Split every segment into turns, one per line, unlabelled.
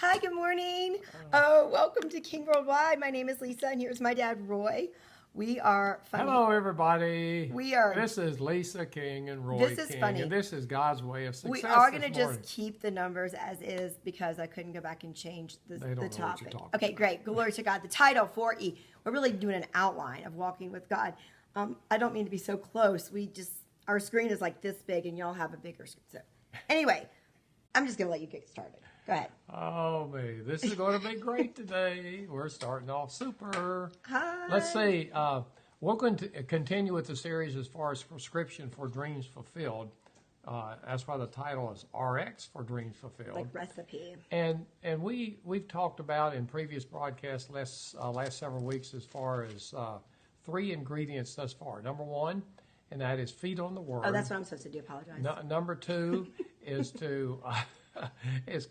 Hi, good morning. Oh, welcome to King Worldwide. My name is Lisa, and here's my dad, Roy. We are funny.
Hello, everybody.
We are.
This is Lisa King and Roy
This is
King,
funny.
and this is God's way of success.
We are
going to
just keep the numbers as is because I couldn't go back and change the topic. Okay, great. Glory to God. The title 4E. We're really doing an outline of walking with God. I don't mean to be so close. Our screen is like this big, and y'all have a bigger screen. So, anyway, I'm just gonna let you get started. Go ahead.
Oh, me. This is going to be great today. We're starting off super.
Hi.
Let's see. We're going to continue with the series as far as prescription for dreams fulfilled. That's why the title is RX for Dreams Fulfilled.
Like recipe.
And we've talked about in previous broadcasts last several weeks as far as 3 ingredients thus far. Number 1, and that is feed on the Word.
Oh, that's what I'm supposed to do. Apologize.
Number 2 is to is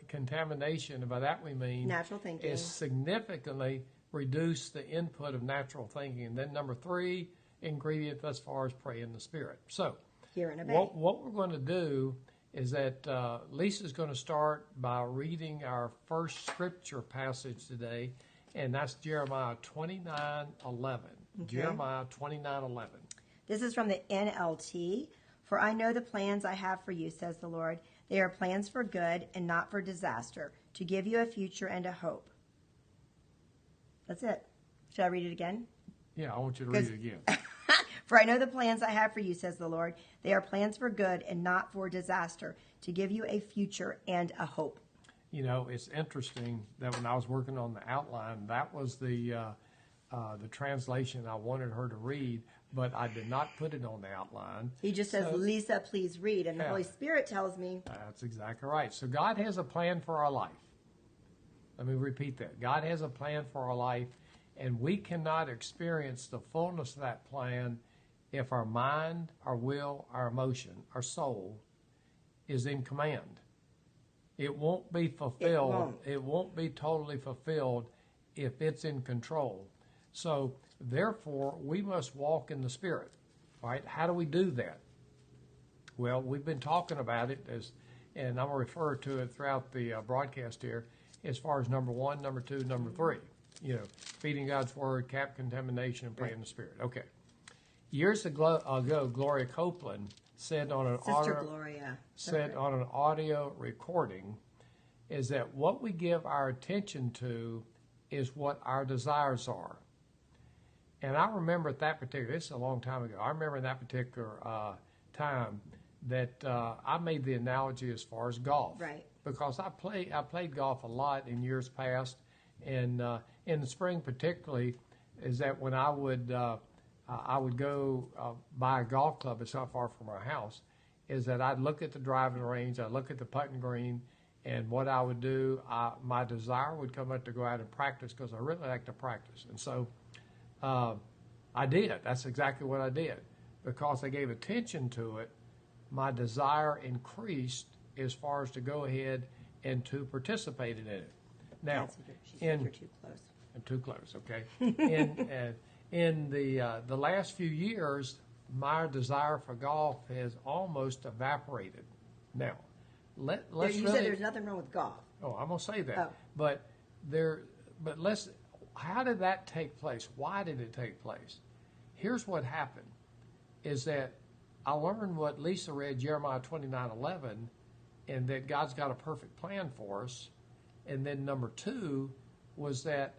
contamination. And by that we mean
natural thinking.
Is significantly reduce the input of natural thinking. And then number 3 ingredient thus far is pray in the Spirit. So
hear and obey.
What we're going to do is that Lisa's going to start by reading our first scripture passage today, and that's Jeremiah 29:11. Okay. Jeremiah 29:11.
This is from the NLT. For I know the plans I have for you, says the Lord. They are plans for good and not for disaster, to give you a future and a hope. That's it. Should I read it again?
Yeah, I want you to read it again.
For I know the plans I have for you, says the Lord. They are plans for good and not for disaster, to give you a future and a hope.
You know, it's interesting that when I was working on the outline, that was the translation I wanted her to read, but I did not put it on the outline.
He just says, Lisa, please read, and the Holy Spirit tells me.
That's exactly right. So God has a plan for our life. Let me repeat that. God has a plan for our life, and we cannot experience the fullness of that plan if our mind, our will, our emotion, our soul is in command. It won't be fulfilled. It won't be totally fulfilled if it's in control. So, therefore, we must walk in the Spirit, right? How do we do that? Well, we've been talking about it, and I'm going to refer to it throughout the broadcast here, as far as number 1, number 2, number 3. You know, feeding God's Word, contamination, and praying in the Spirit. Okay. Years ago, Gloria Copeland said on an audio recording is that what we give our attention to is what our desires are. And I remember at that particular, this is a long time ago, I remember in that particular time that I made the analogy as far as golf.
Right.
Because I played golf a lot in years past, and in the spring particularly, is that when I would go buy a golf club, it's not far from our house, is that I'd look at the driving range, I'd look at the putting green, and what I would do, my desire would come up to go out and practice because I really like to practice. And so I did. That's exactly what I did. Because I gave attention to it, my desire increased as far as to go ahead and to participate in it. Now,
she said you're too close.
I'm too close, okay. In the last few years, my desire for golf has almost evaporated. Now, let's
you said there's nothing wrong with golf.
Oh, I'm gonna say that.
Oh.
But let's. How did that take place? Why did it take place? Here's what happened: is that I learned what Lisa read, Jeremiah 29:11, and that God's got a perfect plan for us. And then number 2 was that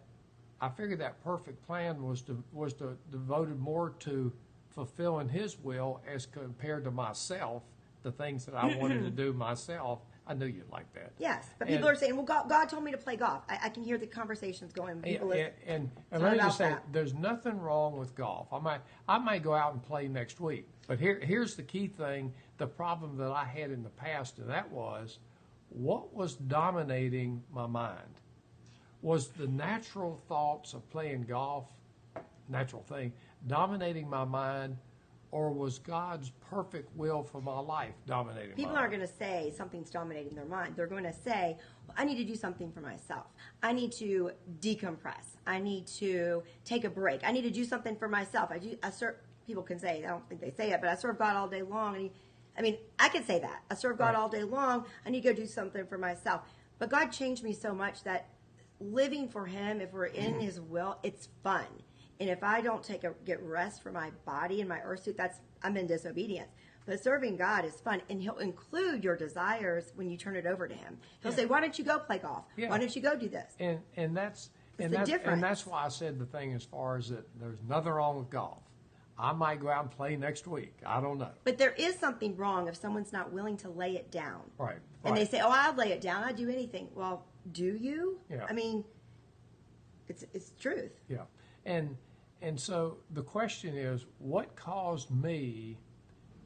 I figured that perfect plan was devoted more to fulfilling His will as compared to myself, the things that I wanted to do myself. I knew you'd like that.
Yes, but people are saying, well, God told me to play golf. I can hear the conversations going.
And let me just say, there's nothing wrong with golf. I might go out and play next week. But here's the key thing, the problem that I had in the past, and that was, what was dominating my mind? Was the natural thoughts of playing golf, natural thing, dominating my mind, or was God's perfect will for my life dominating my mind?
People aren't going to say something's dominating their mind. They're going to say, well, I need to do something for myself. I need to decompress. I need to take a break. I need to do something for myself. People can say, I don't think they say it, but I serve God all day long. I can say that. I serve God all day long. I need to go do something for myself. But God changed me so much that living for Him, if we're in His will, it's fun. And if I don't get rest for my body and my earth suit, I'm in disobedience. But serving God is fun, and He'll include your desires when you turn it over to Him. He'll say, "Why don't you go play golf?
Yeah.
Why don't you go do this?"
And that's
the
difference.
difference.
And that's why I said the thing as far as that. There's nothing wrong with golf. I might go out and play next week. I don't know.
But there is something wrong if someone's not willing to lay it down.
Right.
And they say, "Oh, I'll lay it down. I'd do anything." Well, do you?
Yeah.
I mean, it's truth.
Yeah. And so the question is, what caused me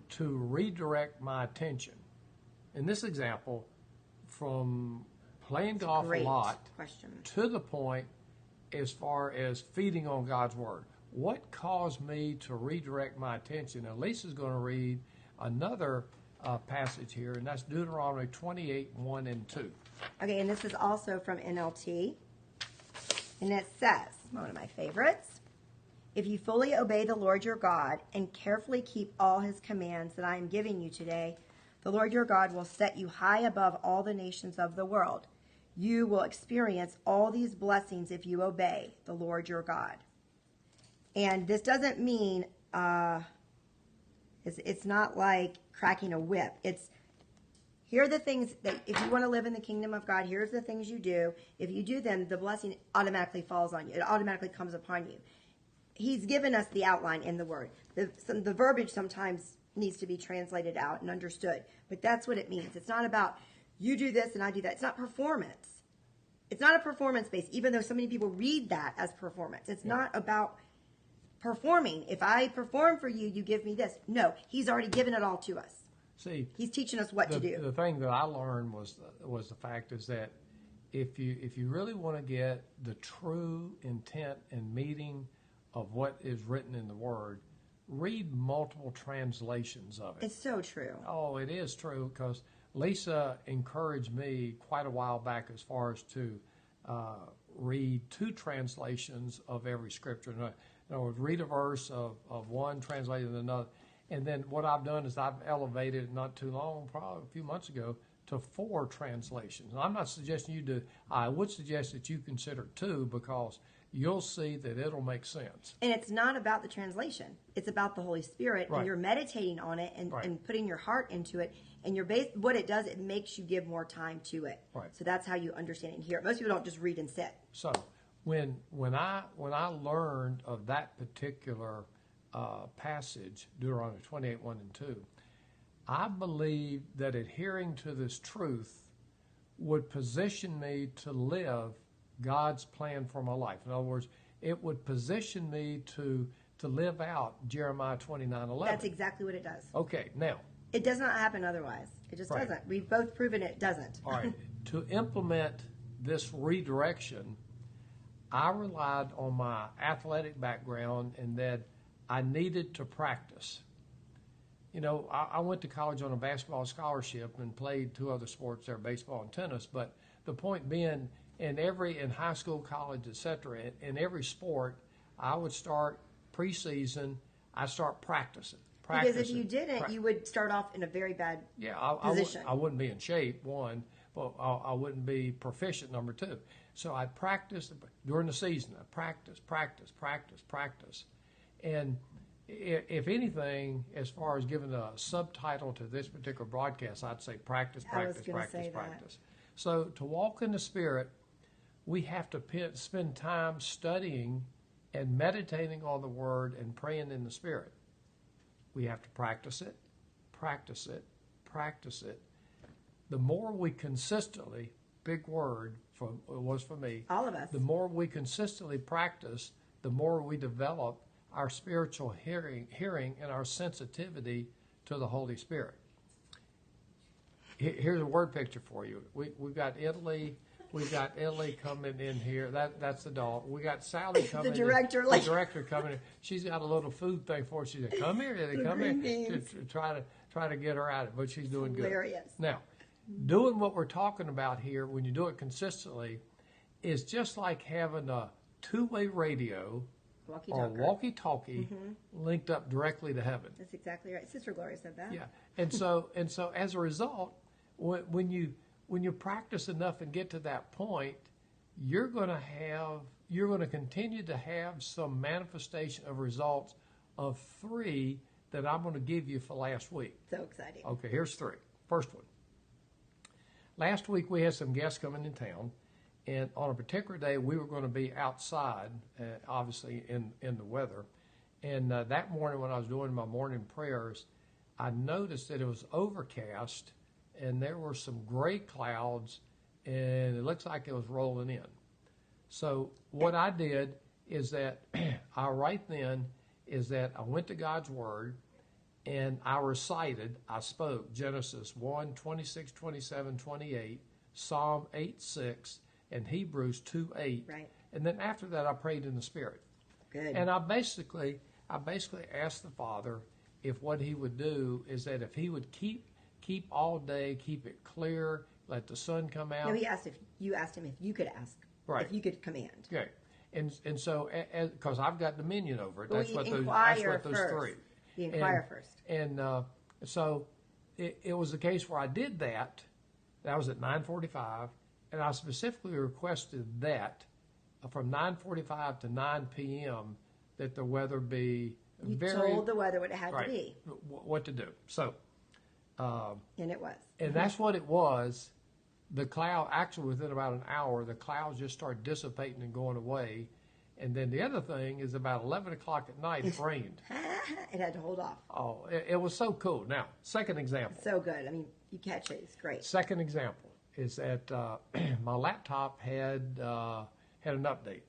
to redirect my attention? In this example, from playing golf a lot to the point as far as feeding on God's Word. What caused me to redirect my attention? And Lisa's going to read another passage here, and that's Deuteronomy 28, 1 and 2.
Okay, and this is also from NLT. And it says, one of my favorites, "If you fully obey the Lord your God and carefully keep all His commands that I am giving you today, the Lord your God will set you high above all the nations of the world. You will experience all these blessings if you obey the Lord your God." And this doesn't mean, it's not like cracking a whip. It's, here are the things that, if you want to live in the kingdom of God, here's the things you do. If you do them, the blessing automatically falls on you. It automatically comes upon you. He's given us the outline in the Word. The verbiage sometimes needs to be translated out and understood. But that's what it means. It's not about, you do this and I do that. It's not performance. It's not a performance base, even though so many people read that as performance. It's not about performing. If I perform for you, you give me this. No, He's already given it all to us.
See,
He's teaching us what to do.
The thing that I learned was the fact is that if you really want to get the true intent and meaning of what is written in the Word, read multiple translations of it.
It's so true.
Oh, it is true, because Lisa encouraged me quite a while back as far as to read 2 translations of every scripture. In other words, read a verse of one, translate it in another. And then what I've done is I've elevated it not too long, probably a few months ago, to 4 translations. And I'm not suggesting you do. I would suggest that you consider 2, because you'll see that it'll make sense.
And it's not about the translation. It's about the Holy Spirit.
Right.
And you're meditating on it and putting your heart into it. And what it does, it makes you give more time to it.
Right.
So that's how you understand it and hear it. Most people don't just read and sit.
So when I learned of that particular passage, Deuteronomy 28, 1 and 2, I believe that adhering to this truth would position me to live God's plan for my life. In other words, it would position me to live out Jeremiah 29:11.
That's exactly what it does.
Okay, now.
It does not happen otherwise. It just doesn't. We've both proven it doesn't.
All right. To implement this redirection, I relied on my athletic background and that I needed to practice. You know, I went to college on a basketball scholarship and played 2 other sports there, baseball and tennis. But the point being, in high school, college, etc., in every sport, I would start preseason. I start practicing.
Because if you didn't, you would start off in a very bad position.
I wouldn't be in shape, 1, but I wouldn't be proficient, number 2. So I practiced during the season. I practice. And if anything, as far as giving a subtitle to this particular broadcast, I'd say practice. So to walk in the Spirit, we have to spend time studying and meditating on the Word and praying in the Spirit. We have to practice it. The more we consistently, big word was for me,
all of us,
the more we consistently practice, the more we develop our spiritual hearing and our sensitivity to the Holy Spirit. Here's a word picture for you. We've got Italy. We've got Italy coming in here. That's the dog. We got Sally coming.
The director.
The director coming in. She's got a little food thing for us. She said, "Come here." They come in to try to get her out of it, but she's doing good.
Hilarious.
Now, doing what we're talking about here, when you do it consistently, is just like having a 2-way radio or walkie-talkie linked up directly to heaven.
That's exactly right. Sister Gloria said that.
Yeah, and so as a result, when when you practice enough and get to that point, you're going to continue to have some manifestation of results of 3 that I'm going to give you for last week.
So exciting.
Okay, here's 3. First one. Last week we had some guests coming in town, and on a particular day we were going to be outside, obviously in the weather. And that morning when I was doing my morning prayers, I noticed that it was overcast, and there were some gray clouds, and it looks like it was rolling in. So what I did is that I went to God's Word, and I spoke Genesis 1, 26, 27, 28, Psalm 8, 6, and Hebrews 2, 8.
Right.
And then after that, I prayed in the Spirit.
Good.
And I basically asked the Father if what he would do is that if he would keep all day, keep it clear, let the sun come out.
No, you asked him if you could ask.
Right.
If you could command.
Okay. And so, because I've got dominion over it,
Well,
that's what those 3.
You inquire first.
And so it was the case where I did that. That was at 9:45, and I specifically requested that from 9:45 to 9 p.m. that the weather be
You
very.
told the weather what it had
right,
to be.
What to do. So.
And it was.
And that's what it was. The cloud, actually within about an hour, the clouds just started dissipating and going away. And then the other thing is about 11 o'clock at night, it rained.
It had to hold off.
Oh, it was so cool. Now, second example.
So good. I mean, you catch it. It's great.
Second example is that my laptop had an update.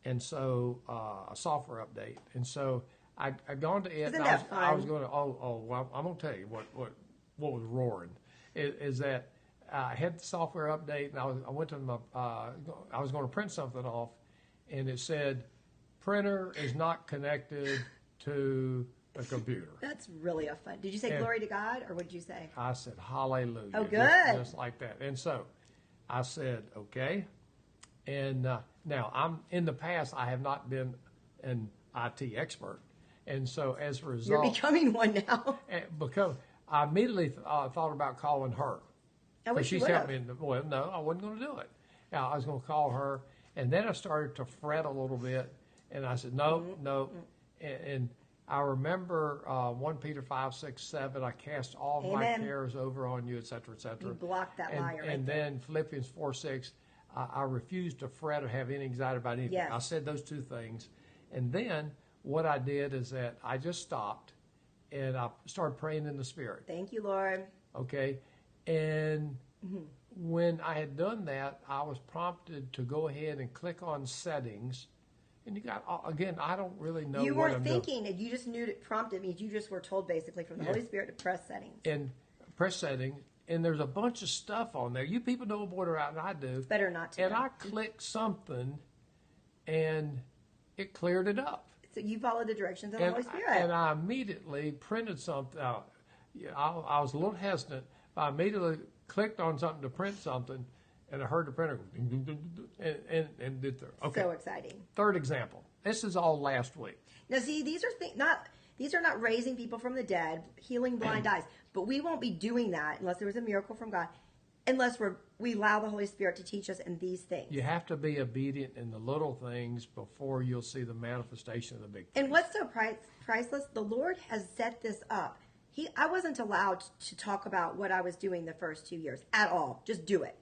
And so, a software update. And so, I'd gone to it.
Isn't that fun?
I was going to, well, I'm going to tell you what was roaring. Is that I had the software update, and I went to my, I was going to print something off, and it said, printer is not connected to the computer.
That's really a fun. Did you say glory to God, or what did you say?
I said, hallelujah.
Oh, good.
Just like that. And so I said, okay. And now, in the past, I have not been an IT expert. And so as a result.
You're becoming one now.
Because I immediately thought about calling her.
I wish you
she's
would
helped
have.
me. Well, no, I wasn't going to do it. Now, I was going to call her, and then I started to fret a little bit, and I said, no. And I remember 1 Peter 5, 6, 7, I cast all of my cares over on you, et cetera, et cetera.
You blocked that liar right
And
there.
then Philippians 4, 6, I refused to fret or have any anxiety about anything.
Yes.
I said those 2 things. And then what I did is that I just stopped, and I started praying in the Spirit.
Thank you, Lord.
Okay? And when I had done that, I was prompted to go ahead and click on settings. And you got, again, I don't really know
You
what
weren't
I'm
thinking,
doing.
and you just knew it prompted me. You just were told basically from the Holy Spirit to press settings.
And press settings, and there's a bunch of stuff on there. You people know more about it than I do.
It's better not to.
And I clicked something, and it cleared it up.
So you followed the directions of the Holy Spirit.
And I immediately printed something out. I was a little hesitant, but I immediately clicked on something to print something, and I heard the printer go ding, ding, ding, ding, and did there. Okay.
So exciting.
Third example. This is all last week.
Now, see, these are not raising people from the dead, healing blind eyes. But we won't be doing that unless there was a miracle from God, unless we allow the Holy Spirit to teach us in these things.
You have to be obedient in the little things before you'll see the manifestation of the big things.
And what's so priceless? The Lord has set this up. I wasn't allowed to talk about what I was doing the first 2 years at all. Just do it.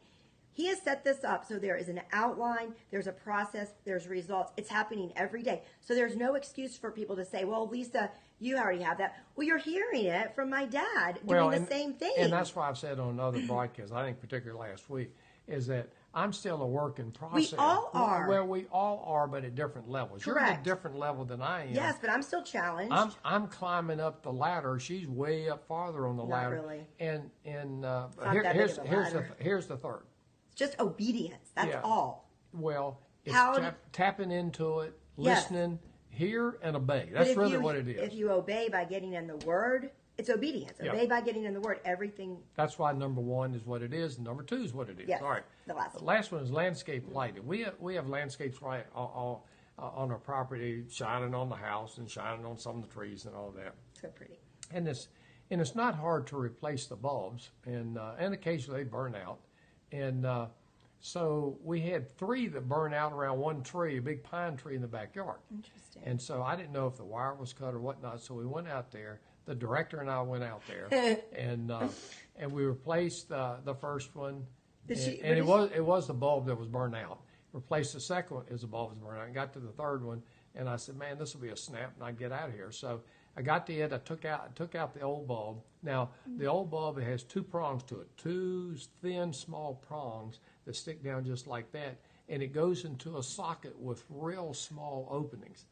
He has set this up so there is an outline, there's a process, there's results. It's happening every day. So there's no excuse for people to say, well, Lisa, you already have that. Well, you're hearing it from my dad doing the same thing.
And that's why I've said on other broadcasts, I think particularly last week, is that I'm still a work in process.
We all are.
Well, we all are, but at different levels.
Correct.
You're at a different level than I am.
Yes, but I'm still challenged.
I'm climbing up the ladder. She's way up farther on the ladder.
Not really.
And here's the third.
It's just obedience. That's all.
Well, it's tapping into it,
Yes.
listening, hear, and obey. That's really what it is.
If you obey by getting in the Word, it's obedience. Obey by getting in the Word. Everything.
That's why number 1 is what it is, and number 2 is what it is.
Yes,
All right.
the last one.
Last one is landscape lighting. We have landscapes right on our property, shining on the house and shining on some of the trees and all that.
So pretty.
And And it's not hard to replace the bulbs, and occasionally they burn out. And so we had 3 that burned out around one tree, a big pine tree in the backyard.
Interesting.
And so I didn't know if the wire was cut or whatnot, so we went out there. The director and I went out there, and we replaced the first one. It was the bulb that was burned out. Replaced the second one as the bulb was burned out. And got to the third one, and I said, "Man, this will be a snap," and I'd get out of here. So I got to it. I took out the old bulb. Now the old bulb, it has 2 prongs to it, 2 thin, small prongs that stick down just like that, and it goes into a socket with real small openings.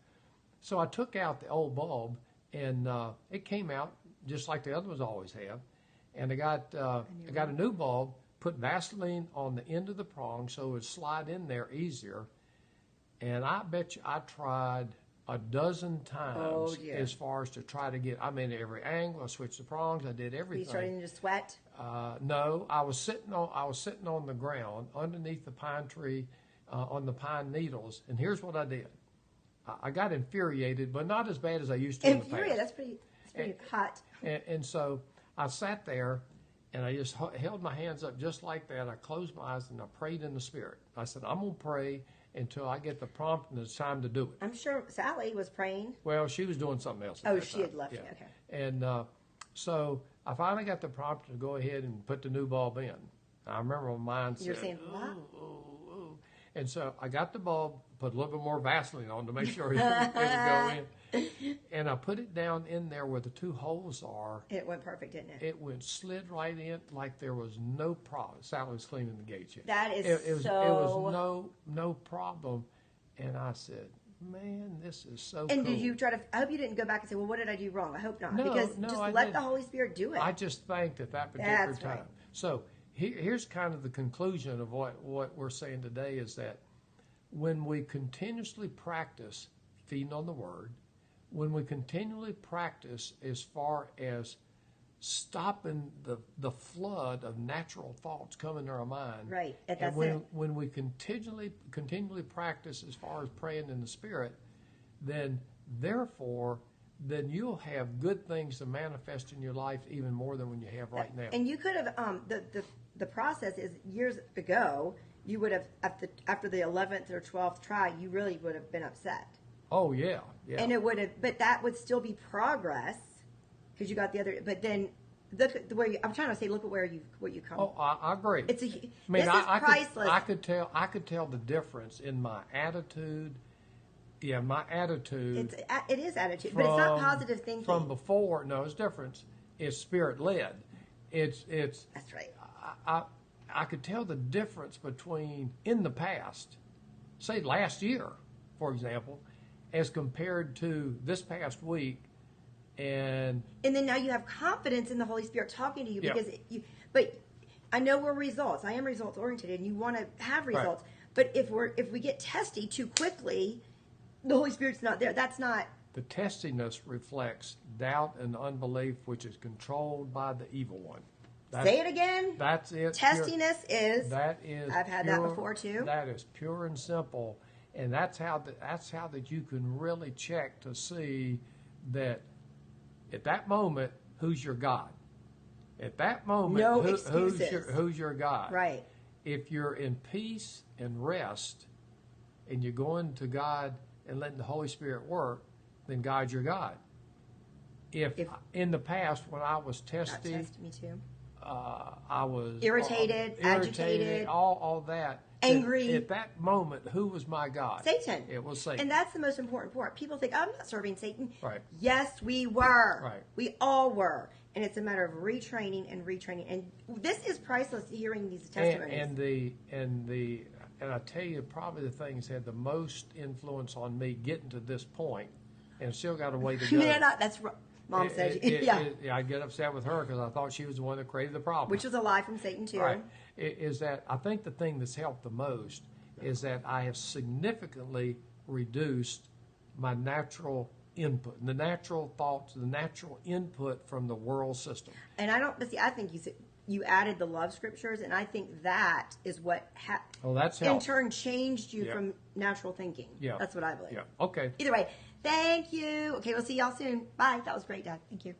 So I took out the old bulb, and it came out just like the other ones always have. And I got a new bulb, put Vaseline on the end of the prong so it would slide in there easier. And I bet you I tried a dozen times as far as to try to get, every angle. I switched the prongs. I did everything.
Were you starting to sweat?
No, I was sitting on the ground underneath the pine tree, on the pine needles. And here's what I did. I got infuriated, but not as bad as I used to in the past.
That's pretty hot.
And so I sat there, and I just held my hands up just like that. I closed my eyes, and I prayed in the Spirit. I said, I'm going to pray until I get the prompt and it's time to do it.
I'm sure Sally was praying.
Well, she was doing something else.
Oh, she had left you. Okay.
And so I finally got the prompt to go ahead and put the new bulb in. I remember my mind said,
you're saying, what?
Ooh. And so I got the bulb, put a little bit more Vaseline on to make sure it would go in. And I put it down in there where the 2 holes are.
It went perfect, didn't it?
It slid right in like there was no problem. Sally was cleaning the gates yet.
That is
it was no problem. And I said, man, this is so cool.
And did you try to, I hope you didn't go back and say, well, what did I do wrong? I hope not.
No,
because
no,
just
I
let
didn't.
the Holy Spirit do it.
I just thanked at that particular time.
Right.
So here's kind of the conclusion of what we're saying today is that when we continuously practice feeding on the Word, when we continually practice as far as stopping the flood of natural thoughts coming to our mind,
right?
And when we continually practice as far as praying in the Spirit, then you'll have good things to manifest in your life even more than when you have right now.
And you could have the process is years ago. You would have after the 11th or 12th try, you really would have been upset.
Oh yeah.
And it would have, but that would still be progress because you got the other. But then look at where I'm trying to say. Look at where you come.
Oh, I agree.
This is priceless.
I could tell the difference in my attitude. Yeah, my attitude.
It is attitude, but it's not positive thinking.
From before, no, it's different. It's spirit led. It's.
That's right.
I could tell the difference between in the past, say last year, for example, as compared to this past week, and
then now you have confidence in the Holy Spirit talking to you
Yeah.
because But I know we're results. I am results oriented, and you want to have results.
Right.
But if we get testy too quickly, the Holy Spirit's not there. That's not.
The testiness reflects doubt and unbelief, which is controlled by the evil one.
Say it again.
That's it.
Testiness is.
That is.
I've had
pure,
that before too.
That is pure and simple, and that's how that you can really check to see that at that moment who's your God. At that moment,
no excuses.
Who's your God?
Right.
If you're in peace and rest, and you're going to God and letting the Holy Spirit work, then God's your God. If in the past when I was testy,
me too.
I was
irritated, agitated,
all that.
Angry.
At that moment, who was my God?
Satan.
It was Satan.
And that's the most important part. People think, I'm not serving Satan.
Right.
Yes, we were.
Right.
We all were. And it's a matter of retraining and retraining. And this is priceless, hearing these testimonies.
And I tell you, probably the things that had the most influence on me getting to this point, and still got a way to go.
That's Mom said, yeah.
I get upset with her because I thought she was the one that created the problem.
Which was a lie from Satan, too.
Right. Is that I think the thing that's helped the most is that I have significantly reduced my natural input, the natural thoughts, the natural input from the world system.
And I think you added the love scriptures, and I think that is what
that's
in turn changed you from natural thinking.
Yeah.
That's what I believe.
Yeah. Okay.
Either way, thank you. Okay, we'll see y'all soon. Bye. That was great, Dad. Thank you.